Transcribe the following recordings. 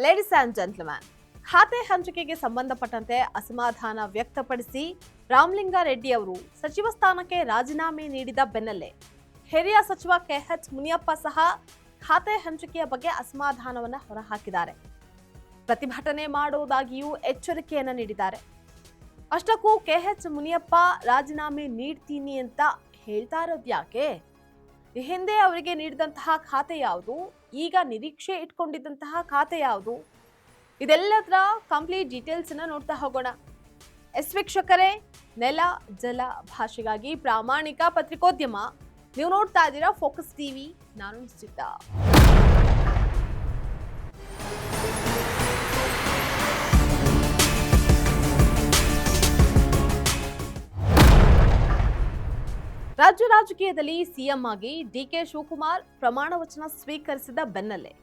Ladies and gentleman, ಖಾತೆ ಹಂಚಿಕೆಗೆ ಸಂಬಂಧಪಟ್ಟಂತೆ ಅಸಮಾಧಾನ ವ್ಯಕ್ತಪಡಿಸಿ ರಾಮಲಿಂಗಾರೆಡ್ಡಿ ಅವರು ಸಚಿವ ಸ್ಥಾನಕ್ಕೆ ರಾಜೀನಾಮೆ ನೀಡಿದ ಬೆನ್ನಲ್ಲೇ ಹಿರಿಯ ಸಚಿವ ಕೆಎಚ್ ಮುನಿಯಪ್ಪ ಸಹ ಖಾತೆ ಹಂಚಿಕೆಯ ಬಗ್ಗೆ ಅಸಮಾಧಾನವನ್ನು ಹೊರಹಾಕಿದ್ದಾರೆ. ಪ್ರತಿಭಟನೆ ಮಾಡುವುದಾಗಿಯೂ ಎಚ್ಚರಿಕೆಯನ್ನು ನೀಡಿದ್ದಾರೆ. ಅಷ್ಟಕ್ಕೂ ಕೆಎಚ್ ಮುನಿಯಪ್ಪ ರಾಜೀನಾಮೆ ನೀಡ್ತೀನಿ ಅಂತ ಹೇಳ್ತಾ ಇರೋದು ಯಾಕೆ? ಈ ಹಿಂದೆ ಅವರಿಗೆ ನೀಡಿದಂತಹ ಖಾತೆ ಯಾವುದು, ಈಗ ನಿರೀಕ್ಷೆ ಇಟ್ಕೊಂಡಿದ್ದಂತಹ ಖಾತೆ ಯಾವುದು, ಇದೆಲ್ಲದರ ಕಂಪ್ಲೀಟ್ ಡೀಟೇಲ್ಸ್ ಅನ್ನ ನೋಡ್ತಾ ಹೋಗೋಣ. ವೀಕ್ಷಕರೇ, ನೆಲ ಜಲ ಭಾಷೆಗಾಗಿ ಪ್ರಾಮಾಣಿಕ ಪತ್ರಿಕೋದ್ಯಮ. ನೀವು ನೋಡ್ತಾ ಇದ್ದೀರಾ ಫೋಕಸ್ ಟಿವಿ. ನಾನು ನಿಶ್ಚಿತ. ರಾಜ್ಯ ರಾಜಕೀಯದಲ್ಲಿ ಸಿಎಂ ಆಗಿ ಡಿಕೆ ಶಿವಕುಮಾರ್ ಪ್ರಮಾಣ ವಚನ ಸ್ವೀಕರಿಸಿದ ಬೆನ್ನಲ್ಲೇ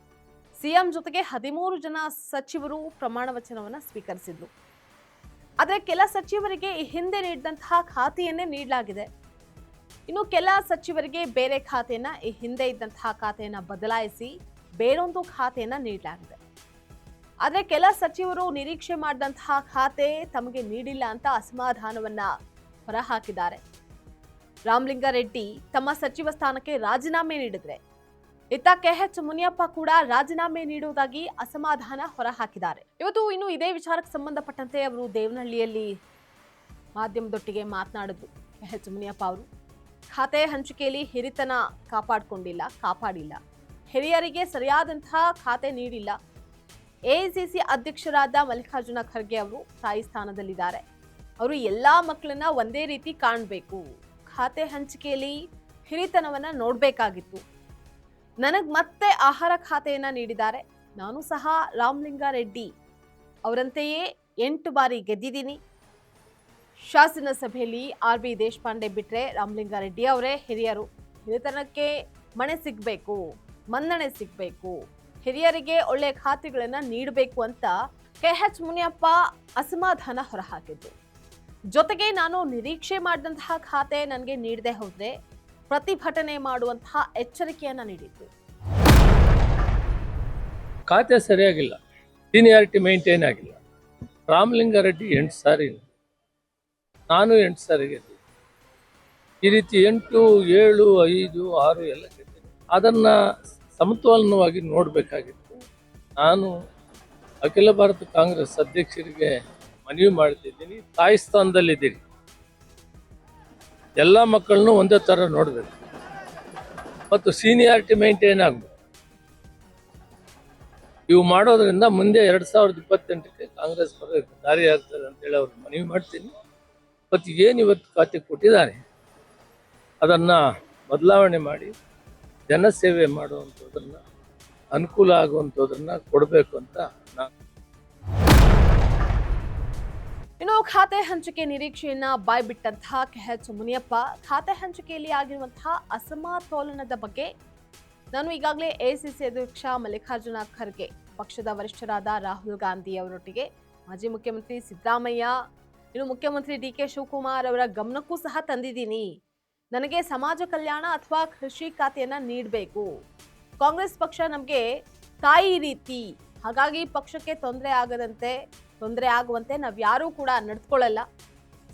ಸಿಎಂ ಜೊತೆಗೆ 13 ಜನ ಸಚಿವರು ಪ್ರಮಾಣ ವಚನವನ್ನು ಸ್ವೀಕರಿಸಿದ್ರು. ಆದರೆ ಕೆಲ ಸಚಿವರಿಗೆ ಈ ಹಿಂದೆ ನೀಡಿದಂತಹ ಖಾತೆಯನ್ನೇ ನೀಡಲಾಗಿದೆ. ಇನ್ನು ಕೆಲ ಸಚಿವರಿಗೆ ಬೇರೆ ಖಾತೆಯನ್ನ, ಈ ಹಿಂದೆ ಇದ್ದಂತಹ ಖಾತೆಯನ್ನ ಬದಲಾಯಿಸಿ ಬೇರೊಂದು ಖಾತೆಯನ್ನ ನೀಡಲಾಗಿದೆ. ಆದರೆ ಕೆಲ ಸಚಿವರು ನಿರೀಕ್ಷೆ ಮಾಡಿದಂತಹ ಖಾತೆ ತಮಗೆ ನೀಡಿಲ್ಲ ಅಂತ ಅಸಮಾಧಾನವನ್ನ ಹೊರಹಾಕಿದ್ದಾರೆ. ರಾಮಲಿಂಗಾರೆಡ್ಡಿ ತಮ್ಮ ಸಚಿವ ಸ್ಥಾನಕ್ಕೆ ರಾಜೀನಾಮೆ ನೀಡಿದ್ರೆ, ಇತ್ತ ಕೆಎಚ್ ಮುನಿಯಪ್ಪ ಕೂಡ ರಾಜೀನಾಮೆ ನೀಡುವುದಾಗಿ ಅಸಮಾಧಾನ ಹೊರಹಾಕಿದ್ದಾರೆ. ಇವತ್ತು ಇನ್ನು ಇದೇ ವಿಚಾರಕ್ಕೆ ಸಂಬಂಧಪಟ್ಟಂತೆ ಅವರು ದೇವನಹಳ್ಳಿಯಲ್ಲಿ ಮಾಧ್ಯಮದೊಟ್ಟಿಗೆ ಮಾತನಾಡಿದ್ರು. ಕೆಎಚ್ ಮುನಿಯಪ್ಪ ಅವರು ಖಾತೆ ಹಂಚಿಕೆಯಲ್ಲಿ ಹಿರಿತನ ಕಾಪಾಡಿಲ್ಲ, ಹಿರಿಯರಿಗೆ ಸರಿಯಾದಂತಹ ಖಾತೆ ನೀಡಿಲ್ಲ. ಎಐಸಿಸಿ ಅಧ್ಯಕ್ಷರಾದ ಮಲ್ಲಿಕಾರ್ಜುನ ಖರ್ಗೆ ಅವರು ತಾಯಿ ಸ್ಥಾನದಲ್ಲಿದ್ದಾರೆ. ಅವರು ಎಲ್ಲಾ ಮಕ್ಕಳನ್ನ ಒಂದೇ ರೀತಿ ಕಾಣಬೇಕು, ಖಾತೆ ಹಂಚಿಕೆಯಲ್ಲಿ ಹಿರಿತನವನ್ನ ನೋಡ್ಬೇಕಾಗಿತ್ತು. ನನಗ್ ಮತ್ತೆ ಆಹಾರ ಖಾತೆಯನ್ನ ನೀಡಿದ್ದಾರೆ. ನಾನು ಸಹ ರಾಮಲಿಂಗಾರೆಡ್ಡಿ ಅವರಂತೆಯೇ 8 ಬಾರಿ ಗೆದ್ದಿದ್ದೀನಿ. ಶಾಸನ ಸಭೆಯಲ್ಲಿ RB ದೇಶಪಾಂಡೆ ಬಿಟ್ರೆ ರಾಮಲಿಂಗಾರೆಡ್ಡಿ ಅವರೇ ಹಿರಿಯರು. ಹಿರಿತನಕ್ಕೆ ಮಣೆ ಸಿಗ್ಬೇಕು, ಮನ್ನಣೆ ಸಿಗ್ಬೇಕು, ಹಿರಿಯರಿಗೆ ಒಳ್ಳೆ ಖಾತೆಗಳನ್ನ ನೀಡಬೇಕು ಅಂತ ಕೆಎಚ್ ಮುನಿಯಪ್ಪ ಅಸಮಾಧಾನ ಹೊರಹಾಕಿದ್ದು. ಜೊತೆಗೆ ನಾನು ನಿರೀಕ್ಷೆ ಮಾಡಿದಂತಹ ಖಾತೆ ನನಗೆ ನೀಡದೆ ಹೋದ್ರೆ ಪ್ರತಿಭಟನೆ ಮಾಡುವಂತಹ ಎಚ್ಚರಿಕೆಯನ್ನ ನೀಡಿದ್ದು. ಖಾತೆ ಸರಿಯಾಗಿಲ್ಲ, ಸೀನಿಯಾರಿಟಿ ಮೇಂಟೈನ್ ಆಗಿಲ್ಲ. ರಾಮಲಿಂಗಾರೆಡ್ಡಿ 8 ಸಾರಿ, ನಾನು 8 ಸಾರಿ ಗೆದ್ದೆ. ಈ ರೀತಿ 8, 7, 5, 6 ಎಲ್ಲ ಗೆದ್ದೆ. ಅದನ್ನ ಸಮತೋಲನವಾಗಿ ನೋಡಬೇಕಾಗಿತ್ತು. ನಾನು ಅಖಿಲ ಭಾರತ ಕಾಂಗ್ರೆಸ್ ಅಧ್ಯಕ್ಷರಿಗೆ ಮನವಿ ಮಾಡ್ತಿದ್ದೀನಿ, ತಾಯಿ ಸ್ಥಾನದಲ್ಲಿದ್ದೀರಿ, ಎಲ್ಲ ಮಕ್ಕಳನ್ನು ಒಂದೇ ಥರ ನೋಡಬೇಕು ಮತ್ತು ಸೀನಿಯಾರಿಟಿ ಮೇಂಟೈನ್ ಆಗಬೇಕು. ಇವು ಮಾಡೋದ್ರಿಂದ ಮುಂದೆ 2028ಕ್ಕೆ ಕಾಂಗ್ರೆಸ್ ಬರೋಕ್ಕೆ ದಾರಿ ಆಗ್ತದೆ ಅಂತೇಳಿ ಅವ್ರು ಮನವಿ ಮಾಡ್ತೀನಿ. ಮತ್ತು ಏನು ಇವತ್ತು ಖಾತೆ ಕೊಟ್ಟಿದ್ದಾರೆ ಅದನ್ನು ಬದಲಾವಣೆ ಮಾಡಿ ಜನಸೇವೆ ಮಾಡುವಂಥದ್ದನ್ನ, ಅನುಕೂಲ ಆಗುವಂಥದ್ದನ್ನ ಕೊಡಬೇಕು ಅಂತ ನಾನು. ಇನ್ನು ಖಾತೆ ಹಂಚಿಕೆ ನಿರೀಕ್ಷೆಯನ್ನ ಬಾಯ್ಬಿಟ್ಟಂತಹ ಕೆಎಚ್ ಮುನಿಯಪ್ಪ ಖಾತೆ ಹಂಚಿಕೆಯಲ್ಲಿ ಆಗಿರುವಂತಹ ಅಸಮತೋಲನದ ಬಗ್ಗೆ ನಾನು ಈಗಾಗಲೇ ಎಐಸಿಸಿ ಅಧ್ಯಕ್ಷ ಮಲ್ಲಿಕಾರ್ಜುನ ಖರ್ಗೆ, ಪಕ್ಷದ ವರಿಷ್ಠರಾದ ರಾಹುಲ್ ಗಾಂಧಿ ಅವರೊಟ್ಟಿಗೆ ಮಾಜಿ ಮುಖ್ಯಮಂತ್ರಿ ಸಿದ್ದರಾಮಯ್ಯ, ಇನ್ನು ಮುಖ್ಯಮಂತ್ರಿ ಡಿಕೆ ಶಿವಕುಮಾರ್ ಅವರ ಗಮನಕ್ಕೂ ಸಹ ತಂದಿದ್ದೀನಿ. ನನಗೆ ಸಮಾಜ ಕಲ್ಯಾಣ ಅಥವಾ ಕೃಷಿ ಖಾತೆಯನ್ನ ನೀಡಬೇಕು. ಕಾಂಗ್ರೆಸ್ ಪಕ್ಷ ನಮಗೆ ತಾಯಿ ರೀತಿ, ಹಾಗಾಗಿ ಪಕ್ಷಕ್ಕೆ ತೊಂದರೆ ಆಗುವಂತೆ ನಾವ್ಯಾರೂ ಕೂಡ ನಡೆದುಕೊಳ್ಳಲ್ಲ.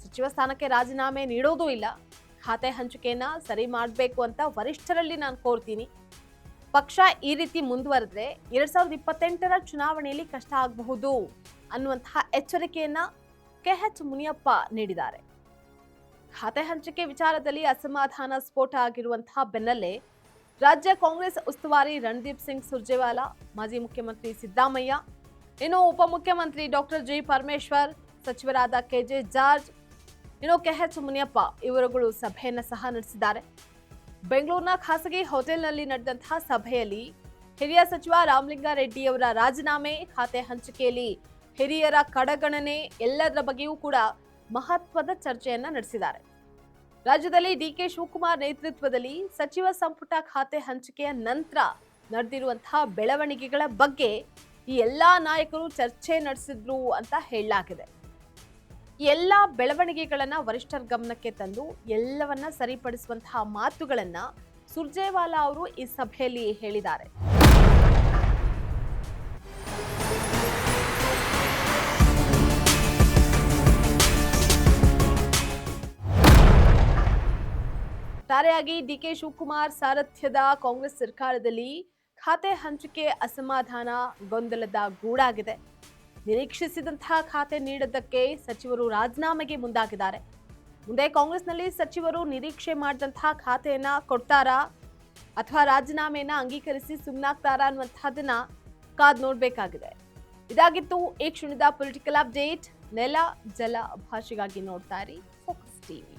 ಸಚಿವ ಸ್ಥಾನಕ್ಕೆ ರಾಜೀನಾಮೆ ನೀಡೋದೂ ಇಲ್ಲ. ಖಾತೆ ಹಂಚಿಕೆಯನ್ನ ಸರಿ ಮಾಡಬೇಕು ಅಂತ ವರಿಷ್ಠರಲ್ಲಿ ನಾನು ಕೋರ್ತೀನಿ. ಪಕ್ಷ ಈ ರೀತಿ ಮುಂದುವರೆದ್ರೆ 2028ರ ಚುನಾವಣೆಯಲ್ಲಿ ಕಷ್ಟ ಆಗಬಹುದು ಅನ್ನುವಂತಹ ಎಚ್ಚರಿಕೆಯನ್ನ ಕೆಎಚ್ ಮುನಿಯಪ್ಪ ನೀಡಿದ್ದಾರೆ. ಖಾತೆ ಹಂಚಿಕೆ ವಿಚಾರದಲ್ಲಿ ಅಸಮಾಧಾನ ಸ್ಫೋಟ ಆಗಿರುವಂತಹ ಬೆನ್ನಲ್ಲೇ ರಾಜ್ಯ ಕಾಂಗ್ರೆಸ್ ಉಸ್ತುವಾರಿ ರಣದೀಪ್ ಸಿಂಗ್ ಸುರ್ಜೇವಾಲಾ, ಮಾಜಿ ಮುಖ್ಯಮಂತ್ರಿ ಸಿದ್ದರಾಮಯ್ಯ, ಇನ್ನು ಉಪಮುಖ್ಯಮಂತ್ರಿ ಡಾಕ್ಟರ್ ಜಿ ಪರಮೇಶ್ವರ್, ಸಚಿವರಾದ ಕೆಜೆ ಜಾರ್ಜ್, ಇನ್ನು ಕೆಎಚ್ ಮುನಿಯಪ್ಪ ಇವರುಗಳು ಸಭೆಯನ್ನ ಸಹ ನಡೆಸಿದ್ದಾರೆ. ಬೆಂಗಳೂರಿನ ಖಾಸಗಿ ಹೋಟೆಲ್ನಲ್ಲಿ ನಡೆದಂತಹ ಸಭೆಯಲ್ಲಿ ಹಿರಿಯ ಸಚಿವ ರಾಮಲಿಂಗಾರೆಡ್ಡಿ ಅವರ ರಾಜೀನಾಮೆ, ಖಾತೆ ಹಂಚಿಕೆಯಲ್ಲಿ ಹಿರಿಯರ ಕಡೆಗಣನೆ ಎಲ್ಲದರ ಬಗ್ಗೆಯೂ ಕೂಡ ಮಹತ್ವದ ಚರ್ಚೆಯನ್ನ ನಡೆಸಿದ್ದಾರೆ. ರಾಜ್ಯದಲ್ಲಿ ಡಿಕೆ ಶಿವಕುಮಾರ್ ನೇತೃತ್ವದಲ್ಲಿ ಸಚಿವ ಸಂಪುಟ ಖಾತೆ ಹಂಚಿಕೆಯ ನಂತರ ನಡೆದಿರುವಂತಹ ಬೆಳವಣಿಗೆಗಳ ಬಗ್ಗೆ ಈ ಎಲ್ಲಾ ನಾಯಕರು ಚರ್ಚೆ ನಡೆಸಿದ್ರು ಅಂತ ಹೇಳಲಾಗಿದೆ. ಎಲ್ಲ ಬೆಳವಣಿಗೆಗಳನ್ನ ವರಿಷ್ಠರ ಗಮನಕ್ಕೆ ತಂದು ಎಲ್ಲವನ್ನ ಸರಿಪಡಿಸುವಂತಹ ಮಾತುಗಳನ್ನ ಸುರ್ಜೇವಾಲಾ ಅವರು ಈ ಸಭೆಯಲ್ಲಿ ಹೇಳಿದ್ದಾರೆ. ಒಟ್ಟಾರೆಯಾಗಿ ಡಿಕೆ ಶಿವಕುಮಾರ್ ಸಾರಥ್ಯದ ಕಾಂಗ್ರೆಸ್ ಸರ್ಕಾರದಲ್ಲಿ ಖಾತೆ ಹಂಚಿಕೆ ಅಸಮಾಧಾನ ಗೊಂದಲದ ಗೂಡಾಗಿದೆ. ನಿರೀಕ್ಷಿಸಿದಂತಹ ಖಾತೆ ನೀಡದ್ದಕ್ಕೆ ಸಚಿವರು ರಾಜೀನಾಮೆಗೆ ಮುಂದಾಗಿದ್ದಾರೆ. ಮುಂದೆ ಕಾಂಗ್ರೆಸ್ನಲ್ಲಿ ಸಚಿವರು ನಿರೀಕ್ಷೆ ಮಾಡಿದಂತಹ ಖಾತೆಯನ್ನ ಕೊಡ್ತಾರಾ ಅಥವಾ ರಾಜೀನಾಮೆಯನ್ನ ಅಂಗೀಕರಿಸಿ ಸುಮ್ಮನಾಗ್ತಾರಾ ಅನ್ನುವಂಥದ್ದನ್ನ ಕಾದ್ ನೋಡ್ಬೇಕಾಗಿದೆ. ಇದಾಗಿತ್ತು ಈ ಕ್ಷಣದ ಪೊಲಿಟಿಕಲ್ ಅಪ್ಡೇಟ್. ನೆಲ ಜಲ ಭಾಷೆಗಾಗಿ ನೋಡ್ತಾ ಇರಿ ಫೋಕಸ್ ಟಿವಿ.